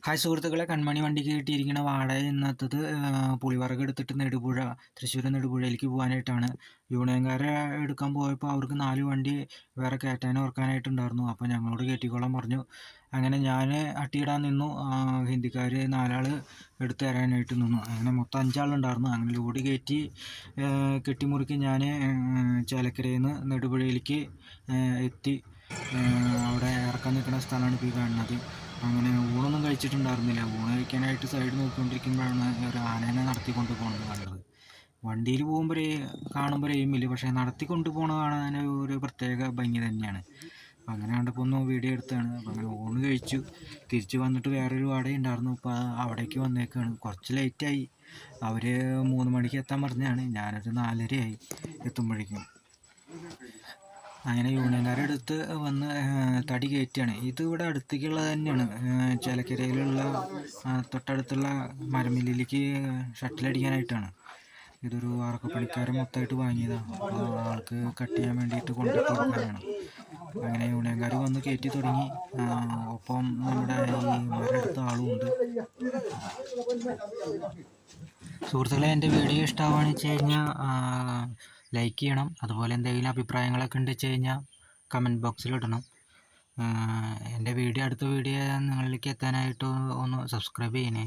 Hi സുഹൃത്തുക്കളെ, കൺമണി വണ്ടിക്ക് കിട്ടിയിരിക്കുന്ന വാടക ഇന്നത്തത് പുളിവറക് എടുത്തിട്ട് നെടുപുഴ, തൃശ്ശൂർ നെടുപുഴയിലേക്ക് പോകാനായിട്ടാണ്. യൂണിയൻകാരെ എടുക്കാൻ പോയപ്പോൾ അവർക്ക് 4 വണ്ടി വേറെ കയറ്റാനും ഇറക്കാനായിട്ടുണ്ടായിരുന്നു. അപ്പോൾ ഞങ്ങളോട് കയറ്റിക്കോളാൻ പറഞ്ഞു. അങ്ങനെ ഞാൻ അട്ടിയിടാൻ നിന്നു. ഹിന്ദിക്കാർ 4 ആൾ എടുത്ത് തരാനായിട്ട് നിന്നു. അങ്ങനെ മൊത്തം 5 ആളുണ്ടായിരുന്നു. അങ്ങനെ ലോഡ് കയറ്റി കെട്ടിമുറുക്കി ഞാൻ ചേലക്കരയിൽ നിന്ന് നെടുപുഴയിലേക്ക് എത്തി. അവിടെ ഇറക്കാൻ നിൽക്കുന്ന സ്ഥലമാണ് ഇപ്പോൾ ഈ കാണുന്നത്. അങ്ങനെ ഊണൊന്നും കഴിച്ചിട്ടുണ്ടായിരുന്നില്ല. ഊണ് കഴിക്കാനായിട്ട് സൈഡ് നോക്കിക്കൊണ്ടിരിക്കുമ്പോഴാണ് ഒരു ആനേനെ നടത്തിക്കൊണ്ട് പോകുന്നത് കണ്ടത്. വണ്ടിയിൽ പോകുമ്പോൾ കാണുമ്പോൾ എയിമില്ല, പക്ഷേ നടത്തിക്കൊണ്ട് പോകണ കാണാൻ ഒരു പ്രത്യേക ഭംഗി തന്നെയാണ്. അപ്പം അങ്ങനെ കണ്ടപ്പോൾ ഒന്ന് വീഡിയോ എടുത്താണ്. അപ്പം അങ്ങനെ ഊണ് കഴിച്ചു. തിരിച്ച് വന്നിട്ട് വേറൊരു വാടക ഉണ്ടായിരുന്നു. അപ്പോൾ അവിടേക്ക് വന്നേക്കാണ്. കുറച്ച് ലേറ്റായി. അവർ 3 മണിക്ക് എത്താൻ പറഞ്ഞാണ്. ഞാനൊരു 4:30 ആയി എത്തുമ്പോഴേക്കും. അങ്ങനെ യൂണിയൻകാരുടെ അടുത്ത് വന്ന് തടി കയറ്റുകയാണ്. ഇത് ഇവിടെ അടുത്തേക്കുള്ളത് തന്നെയാണ്. ചേലക്കരയിലുള്ള തൊട്ടടുത്തുള്ള മരമില്ലിലേക്ക് ഷട്ടിലടിക്കാനായിട്ടാണ്. ഇതൊരു വാർക്കപ്പണിക്കാരൻ മൊത്തമായിട്ട് വാങ്ങിയതാണ്. അപ്പോൾ ആൾക്ക് കട്ട് ചെയ്യാൻ വേണ്ടിയിട്ട് കൊണ്ടു കൊടുക്കാനാണ്. അങ്ങനെ യൂണിയൻകാർ വന്ന് കയറ്റി തുടങ്ങി. ഒപ്പം നമ്മുടെ ഈ മരടുത്ത ആളും ഉണ്ട്. സുഹൃത്തുക്കളെ, എൻ്റെ വീഡിയോ ഇഷ്ടമാണെന്ന് വെച്ച് കഴിഞ്ഞാൽ ലൈക്ക് ചെയ്യണം. അതുപോലെ എന്തെങ്കിലും അഭിപ്രായങ്ങളൊക്കെ ഉണ്ട് വെച്ച് കഴിഞ്ഞാൽ കമൻറ്റ് ബോക്സിൽ ഇടണം. എൻ്റെ അടുത്ത വീഡിയോ നിങ്ങളിലേക്ക് എത്താനായിട്ട് ഒന്ന് സബ്സ്ക്രൈബ് ചെയ്യണേ.